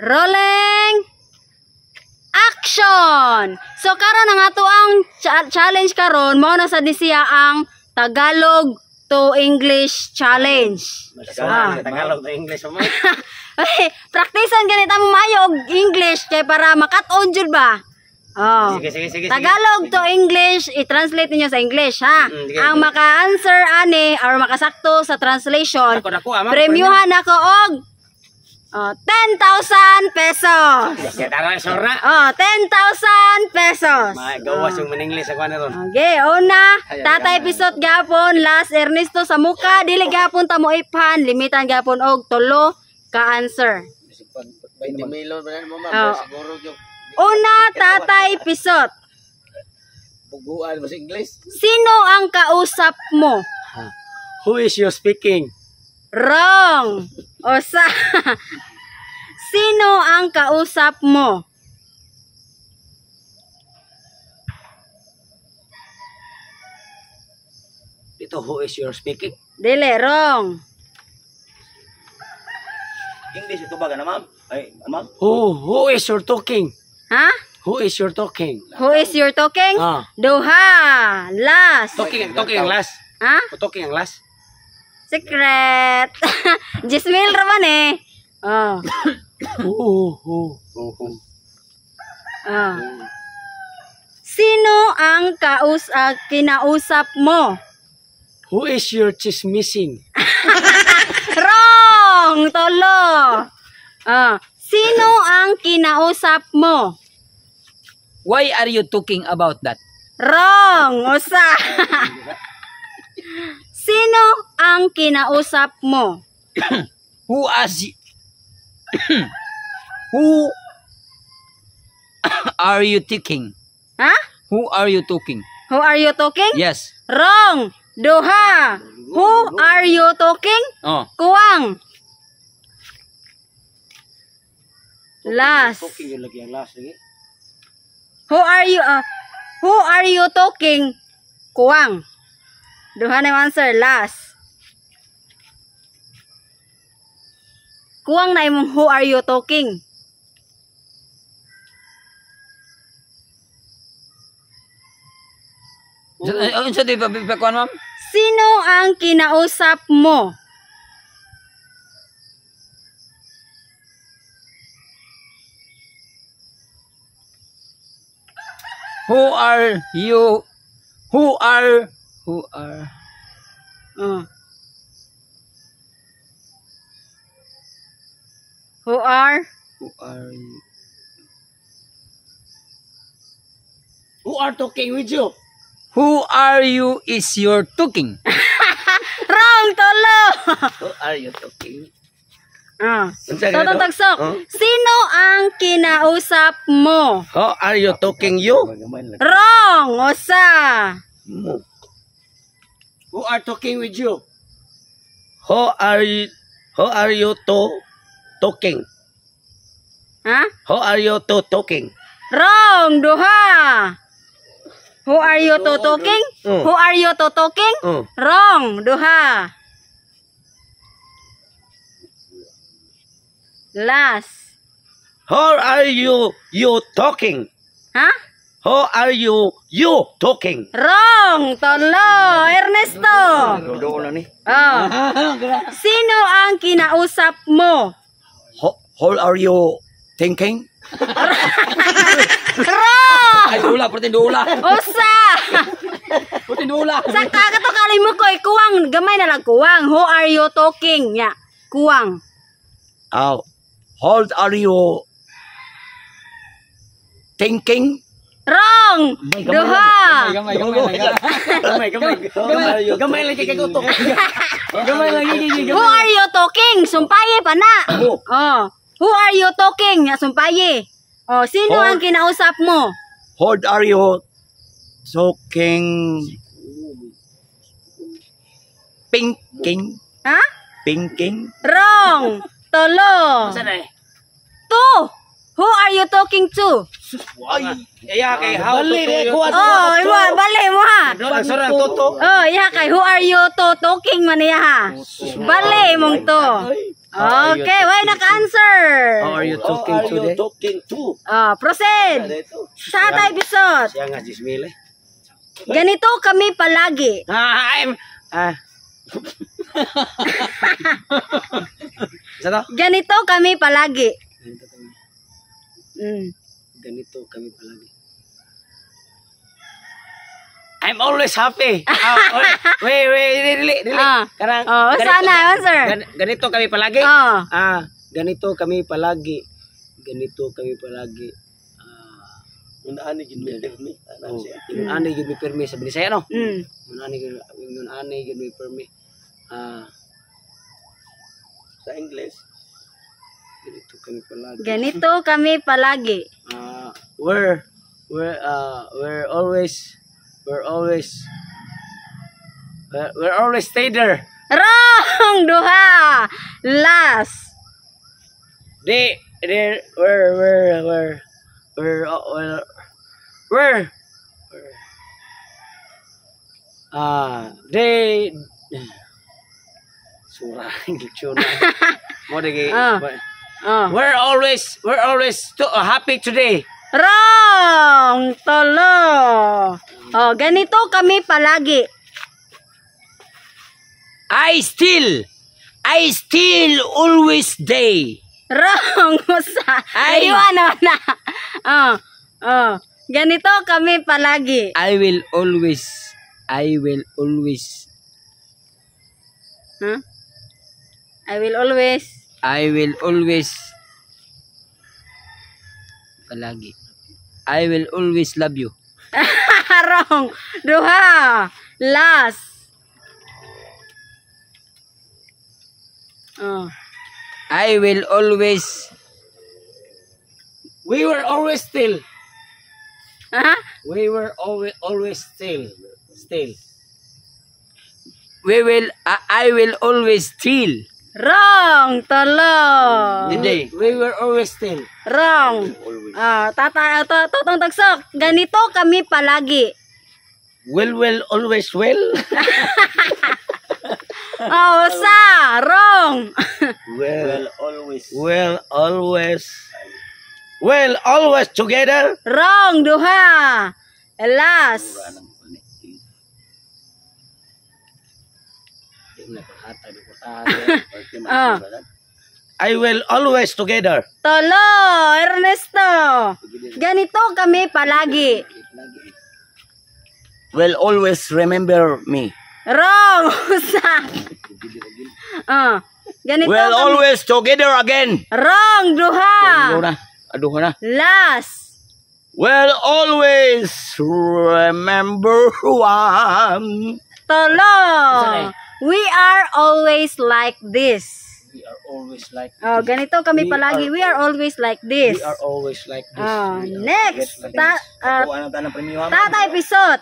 Rolling action. So karon ang ato ang challenge karon mao na sa disiya ang Tagalog to English challenge. Tagalog to English mo. Praktisan ganito mo mayo og English kay para makat-on jud ba? Oh. Sige. Tagalog to English, i-translate niyo sa English ha. Ang maka-answer ani or makasakto sa translation, premyuhan ako og 10,000 pesos. Oh, 10,000 pesos. Gawas yung man-English ako na ron. Okay, una, tatay pisot gapon, last Ernesto sa muka, dili gapon ta mo iphan, limitan gapon og 3 ka answer. 20 milyon ba mo ma? Siguro yung una, tatay pisot. buguan mo sa English. Sino ang kausap mo? Who is you speaking? Wrong. Osa. Sino ang kausap mo? Ito, who is you speaking? Dili, wrong. English ito ba na ma'am? Ay, ma'am? Who is you talking? Ha? Who is you talking? Who is your talking? Ah. Duha. Last. Talking ang last. Ha? Talking ang last. Secret. Jismil raman eh. Oh. Oh. Sino ang kinausap mo? Who is your chismissing? Wrong! Tolo. Sino ang kinausap mo? Why are you talking about that? Wrong! Usa. Sino ang kinausap mo? Who are you talking? Ha? Who are you talking? Who are you talking? Yes. Wrong! Duha. Who are you talking? Oh. Kuwang. Last. Talking yung lagi ang last lagi. Who are you talking? Kuwang. Duha na yung answer. Last. Kuwang na imong who are you talking? Unsa di pa kuan ma'am? Sino ang kinausap mo? Who are you? Who are Uh. Who are? you? Who are talking with you? Who are you is your talking? Wrong, tolo. Who are you talking? Totong tagsok. Sino ang kinausap mo? How are you talking you? Wrong, osa. Who are talking with you? How are you talking? Ha? How are you talking? Wrong, duha. Who are you to talking? Who are you to talking? Wrong, duha. Last. How are you talking? Ha? How are you talking? Wrong, tolo. Ernesto. Oh. Sino ang kinausap mo? How are you thinking? Wrong! Ay dula, pertin dula. Usa! Pertin dula. Sa kakatukali mo ko, kuwang. Gamay na lang kuwang. Who are you talking? Ya, kuwang. How are you thinking? Wrong! Duha! Gamay lang kay kutok. Gamay lang Who are you talking? Sumpaye pa na. Oh. Who are you talking? Ya, sumpaye. Oh, sino ang kinausap mo? How are you talking? Pinking. Ha? Pinking. Wrong! Tolo! To! Who are you talking to? Iya kay how Oh, bali mo ha. toto. Oh, iya kay who are you to talking man iya ha. Bali mong to. Okay, why naka-answer? How are you talking Are you today? talking to? Proceed. Dito. Sa atay episode. Siya nga, Jismile. Ganito kami palagi. Isa to? Ganito kami palagi. Ganito kami palagi. I'm always happy. Wait, dili. Karang, sana, answer. Ganito kami palagi. Ganito kami palagi. Ganito kami palagi. Unaan ni Jismile. Ani gid mi permi sa Bisaya no. Mm. Ani gid mi permi. Sa English. Ganito kami palagi. Ganito kami palagi. We're always stay there. Wrong! Duha! Last. They surah gitsuna. Mo digi. We're always happy today. Wrong! Tolo. Ganito kami palagi. I still always day. Wrong! Musa. Ay. Iwan na. Ganito kami palagi. I will always Huh? I will always palagi. I will always love you. Wrong. Duha. Last. I will always. We were always still. We were always still. I will always still. Wrong. Tolo. Hindi. We were always still. Wrong. Totong tagsok. Ganito kami palagi. Well, always well. Sa. Wrong. Well, always together. Wrong. Duha. Last. I will always together. Tolo. Ernesto. Ganito kami palagi. Will always remember me. Wrong. Sa. Ganito Will kami. always together again. Wrong. Duha. Aduh na. Last. Will always remember one. Tolo. We are always like this. We are always like. Ganito kami palagi. We are always like this. We are always like this. Next. Ano tanang premium? Tata episode.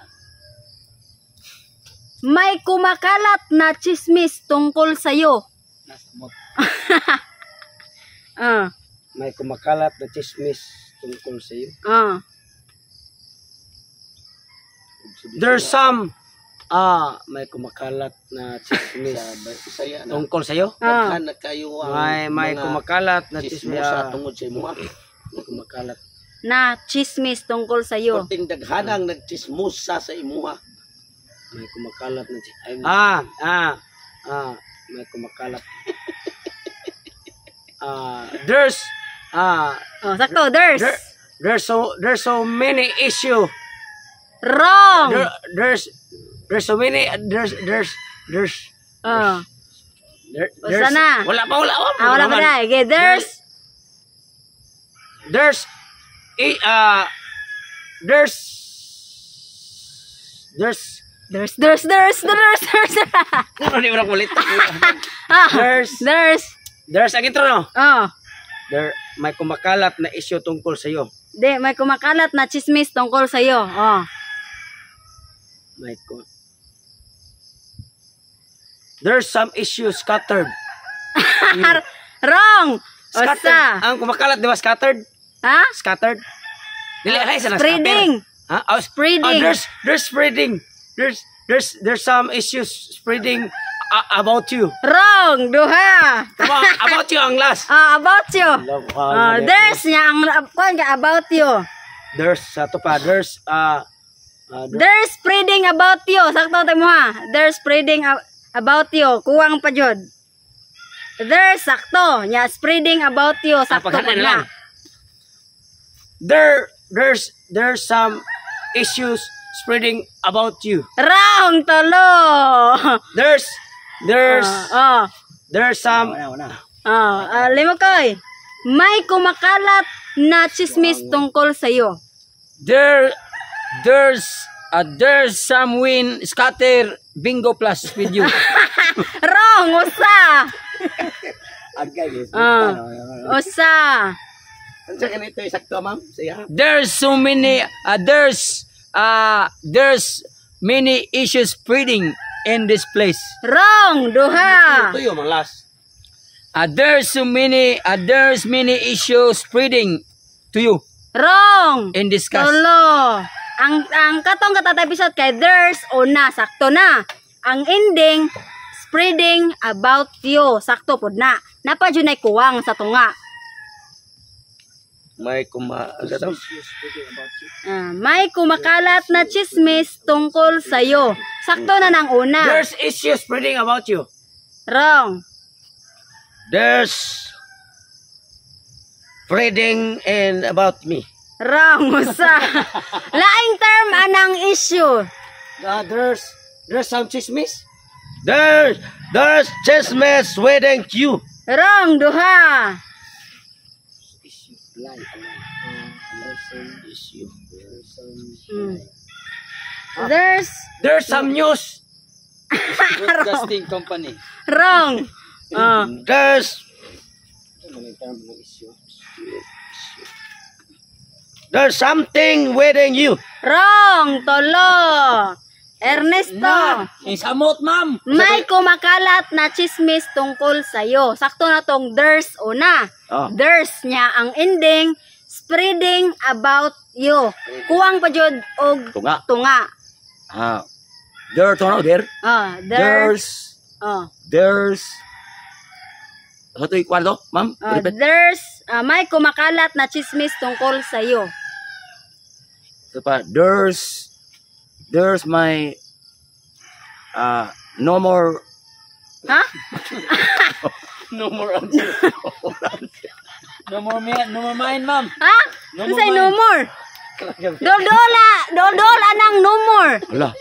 May kumakalat na chismis tungkol sa'yo. May kumakalat na chismis tungkol sa iyo. There's some may kumakalat na chismis tungkol sa iyo. May kumakalat na chismis tungkol sa imo. May kumakalat Na chismis tungkol sa'yo. Kunting daghanang nagchismusa sa imo. may kumakalat na chismis. May kumakalat. There's sakto, there's so many issue. Wrong. There's so many Basta na. wala pa. Wala pa na. Okay, there's Ano di mo kulit? There's ang intro no? May kumakalat na issue tungkol sa iyo. May kumakalat na chismis tungkol sa'yo. There's some issues scattered. Wrong. Scattered. Ang kumakalat, di ba scattered? Ha? Scattered. Dili ay sa Spreading. Spreading. There's spreading. There's some issues spreading About you. Wrong. Duha. About you ang last. About you. There's niya ang kuan ka about you. There's sato pa. There's There's spreading about you. Sakto tayo mo ha. There's spreading about you. Kuwang pa jud. There's sakto. Nya spreading about you. Sakto pa na. There's some issues spreading about you. Wrong. Tolo. There's some Limo koy. May kumakalat na chismis tungkol sa iyo. there's some wind scatter bingo plus with you. Wrong. Usa. Usa. Ano ganito sakto ma'am? Siya. There's so many there's many issues spreading in this place. Wrong. Duha. Ito yung mga last. There's many issues spreading to you Wrong. in this case. Tolo. Ang katong episode kay there's una sakto na. Ang ending spreading about you sakto pud na. Napa jud nay kuwang sa tunga. May May kumakalat na chismis tungkol sa iyo. Sakto na nang una. There's issues spreading about you. Wrong. There's spreading and about me. Wrong. Usa. Laing term anang issue. There's some chismis. There's chismis waiting you. Wrong. Duha. There's some news. Broadcasting company. Wrong. There's something waiting you. Wrong. Tolo. Ernesto. Isamot, ma'am. May kumakalat na chismis tungkol sa iyo. Sakto na tong there's una. There's niya ang ending spreading about you. Kuwang pa jud og tunga. There. There's Ano ito yung kwarto, ma'am? there's may kumakalat na chismis tungkol sa iyo. Ito pa, there's my no more Ha? no more answer. No more mine, ma'am. Ha? Ano say no more? Dol anang no more. Wala.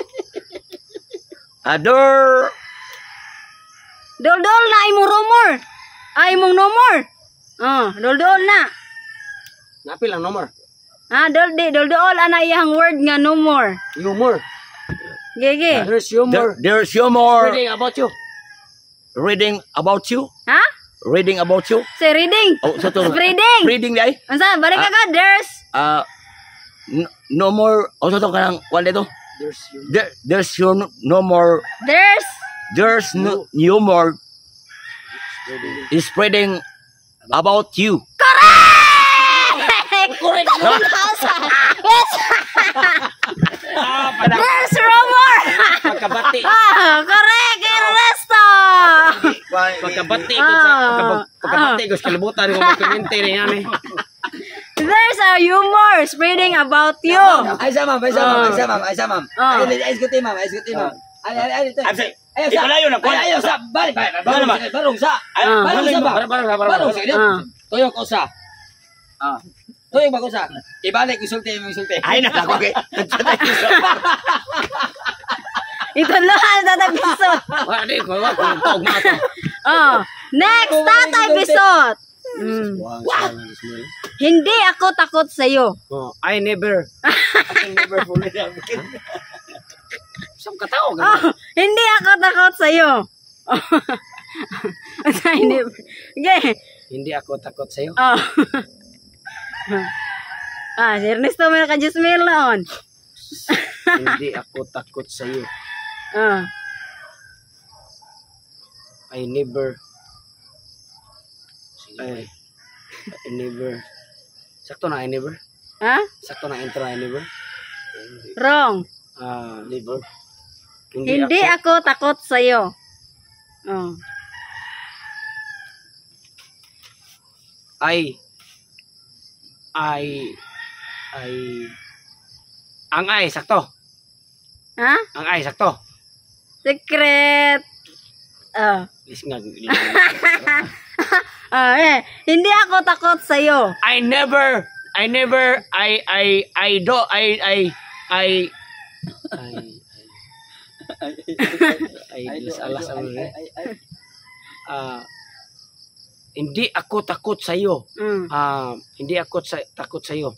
Dol na imong rumor. Ay imong no more. Dol na. Napil ang number. Dol ana iyang word nga no more. Humor. Gege. There's humor. There's humor. Reading about you. Reading about you. Ha? Reading about you. Say reading. Oh, sa to. Reading. Reading day. Unsa balik ka there's No more. Oh, sa to kanang kwan dito. There's no more. There's no more. Is spreading about you. Correct. Yes. There's rumor. Pagkabati. Correct. Ernesto. Pagkabati ko sa pagkabati ko sa kalibutan ko magkomente rin yan eh. There's a humor spreading about you. Ay sa ma'am. Ay isgutin ma'am. Ay ito. Ipalayo na po. Ayaw sa balik. Barong sa. Barong sa. Tuyok ko sa. Tuyok ba ko sa? Ibalik isulti. Ay na ako kay. Ito lang sa episode. Wala ko tawag mo to. Next episode. Hindi ako takot sa iyo. I never fully Sam katao Hindi ako takot sa iyo. Hindi ako takot sa iyo. Si Ernesto may naka-Jusmil noon. Hindi ako takot sa iyo. I never. Sakto na I never. Ha? Sakto na intro I never. Wrong. Never. Hindi ako takot sa iyo. Oh. Ang ay, sakto. Ha? Ang ay, sakto. Secret. Oh. Please nga. Hindi ako takot sa'yo. I alas hindi ako takot sa iyo. Hindi ako takot sa iyo.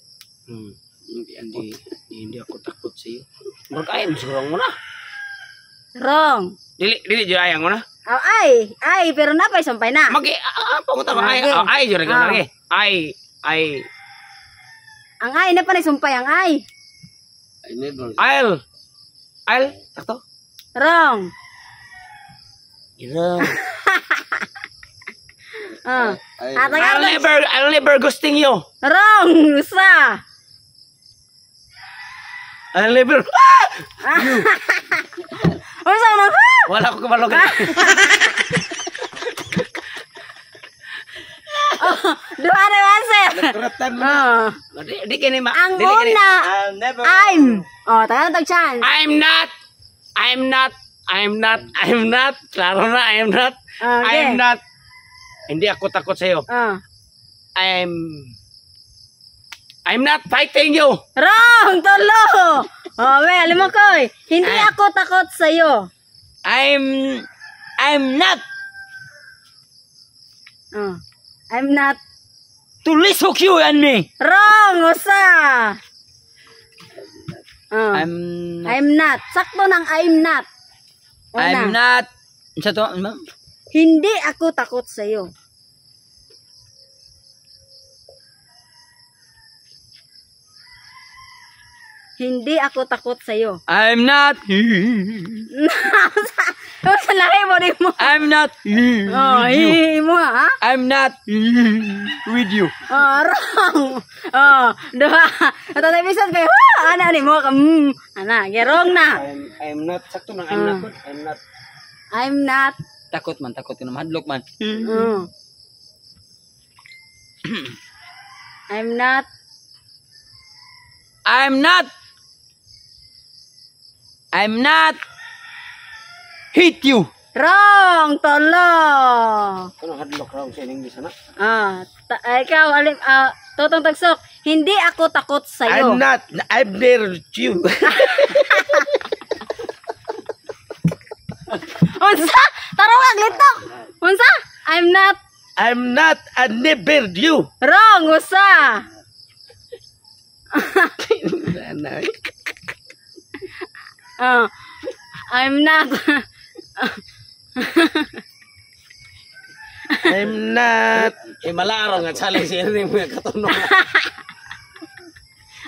Hindi ako takot sa iyo. Magkain siguro mo na. Wrong. Dili jud ayang mo na. Ay, pero napay sumpay na. Pangutan mo ay jud lagi. Ay. Ang ay na pa ni sumpay ang ay. I never. I'll sakto. Wrong. Wrong. I'll never ghosting you. Wrong. Usa. I'll never. Usa mo. Wala ko kabalo. Dua na answer. Di kini ma. Ang una. I'm. Taga tag chance. I'm not. Klaro na, I'm not. Okay. I'm not. Hindi ako takot sa iyo. I'm not fighting you. Wrong, tolo. Alim mo ko. Hindi ako takot sa iyo. I'm not. I'm not. To listen you and me. Wrong, usa. I'm not. Sakto ng I'm not. I'm not. Sa to, ma'am. Hindi ako takot sa iyo. Hindi ako takot sa iyo. I'm not. Sa laki mo din mo. I'm not. Mo ha? I'm not with you. Wrong. Duha. Ito na episode kayo. Ana ni mo ka. Gerong na. I'm not. Sakto nang I'm not. I'm not. Takot man, hadlok man. I'm not. I'm not hate you. Wrong, tolo. Ano hadlok raw sa English na? Ikaw totong tagsok. Hindi ako takot sa iyo. I'm not. I'm there with you. Unsa? Tarawag litok. Unsa? I'm not. I never you. Wrong, usa. I'm not. I'm not. Himala nga challenge siya rin mga katunog.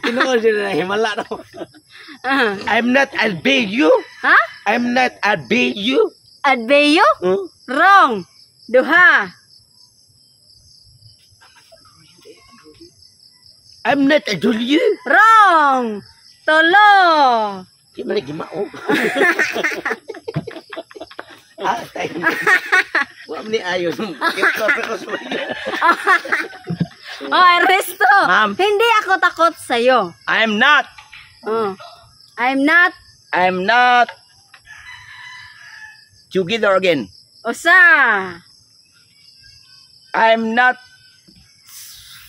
Tinuod siya na himala raw. I'm not obey you. Ha? I'm not obey you. Adbeyo? Wrong. Duha. I'm not adore you. Wrong. Tolo. Di ba nagimao? Tayo. Wala ni ayos. Resto. Ma'am. Hindi ako takot sa'yo. I'm not. I'm not. Together again. Usa. I'm not.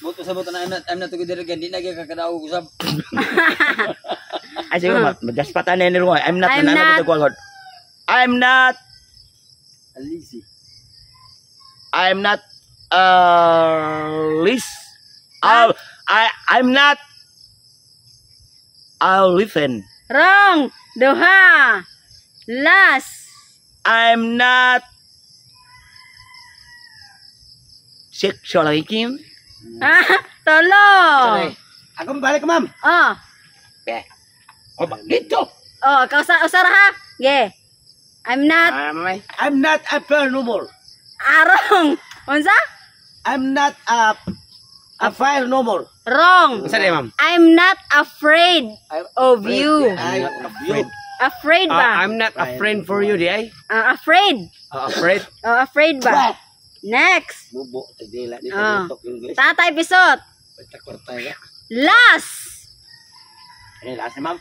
Buto sa buto na I'm not together again. Di na gyud kakadaog usab. Ay sige ma, just patanin nilo. I'm not. I'm not. Alizi. I'm not. Liz. I'm not. I'll listen. Wrong. Duha. Last. I'm not sexual hiking. Tolo. Ako balik ma'am. Okay. Dito. Usara ha. Ge. I'm not a paranormal. Wrong. Unsa? I'm not a fire no more. Wrong. Sorry, ma'am. I'm not afraid of you. I'm afraid. Afraid ba? I'm not a friend for you, di ay? Afraid. Afraid? Afraid ba? Next. Bubo, tadila ni Ah. talk English. Tatay Bisot. Pagtakwartay ka. Last. Ano last ma'am?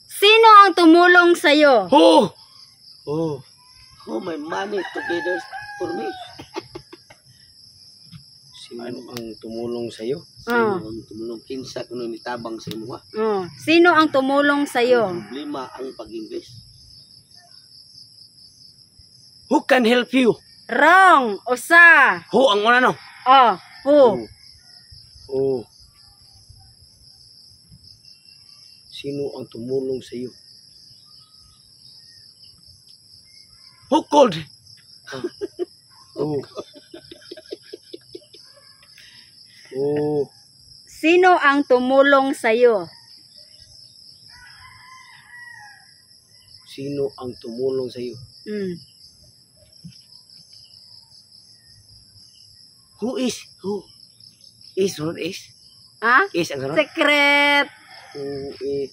Sino ang tumulong sa'yo? Oh! Oh. Oh, my money together for me. Sino ang tumulong sa'yo? Oh. Ang tumulong kinsa kuno nitabang sa imo. Oh. Sino ang tumulong sa'yo? Problema ang pag-English. Who can help you? Wrong. Usa. Who ang una no? Oh. Who? Oh. Sino ang tumulong sa iyo? Who called? Oh. Oh. Sino ang tumulong sa'yo? Sino ang tumulong sa iyo? Mm. Who is? Who? Is, sunod is? Ha? Is ang sunod? Secret. Who is?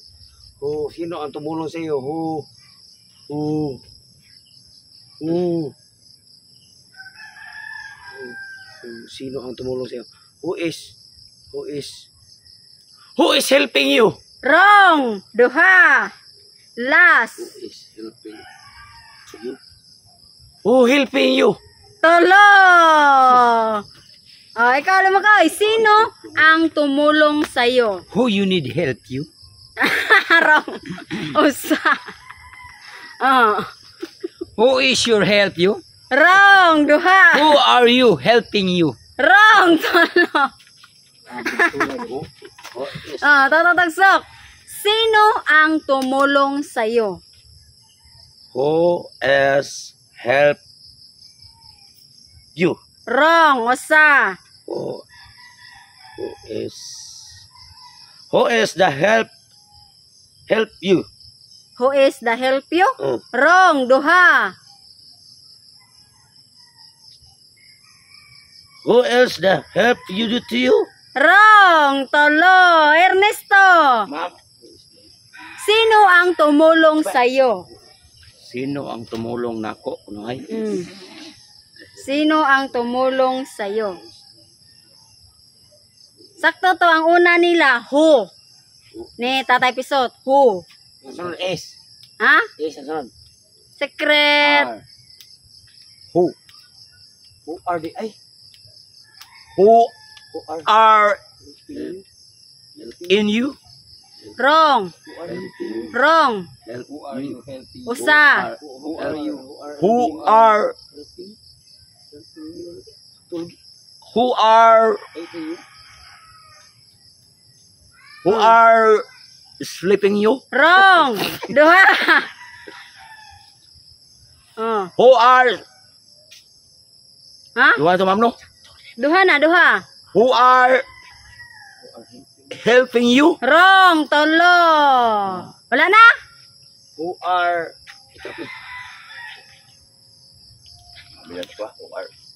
Who? Sino ang tumulong sa iyo? Who? Who? Who? Sino ang tumulong sa iyo? Who is? Who is? Who is helping you? Wrong. Duha. Last. Is helping you. Who helping you? Tolo. Oh, ikaw naman ka. Sino ang tumulong sa'yo? Who you need help you? Wrong. Usa. Oh. Who is your help you? Wrong. Duha. Who are you helping you? Wrong. Tolo. Tatatagsok. Sino ang tumulong sa'yo? Who is help you? Wrong. Usa. Who is the help you? Who is the help you? Oh. Wrong. Duha. Who else the help you do to you? Wrong. Tolo. Ernesto. Ma'am. Sino ang tumulong sa'yo? Sino ang tumulong nako? Kunay? Sino ang tumulong sa'yo? Sakto to, ang una nila, who? Ni Tatay Pisot, who? Ang sunod is. Ha? Is ang sunod. Secret. Who? Who are the ay? Who are in you? Wrong. Wrong. Who are you helping? Usa. Who are you? Who are who are sleeping you? Wrong. Duha. Oh. Who are Ha? Duha to ma'am no? Duha na, duha. Who are helping you? Wrong. Tolo. Wala na? Who are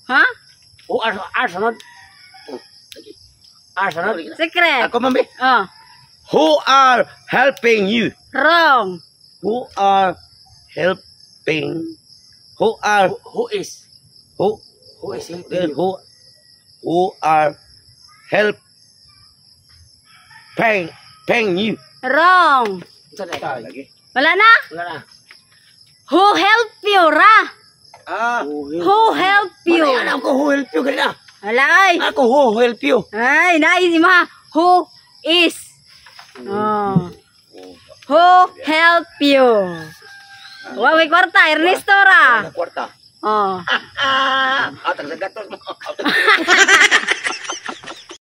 Ha? Who are sunod? Sunod? Secret. Ako mami. Oh. Who are helping you? Wrong. Who are helping? Who are who is helping you? Who are helping you? Wrong. Wala na? Wala na. Who help you, ra? Who help you? Wala na ako who help you ganina. Wala ay. Ako who help you. Ay, naisip mo ha. Who is? Oh. Who help you? Wow, may kwarta. Ernesto ra. Kwarta. Oh. Atang sa gatos mo.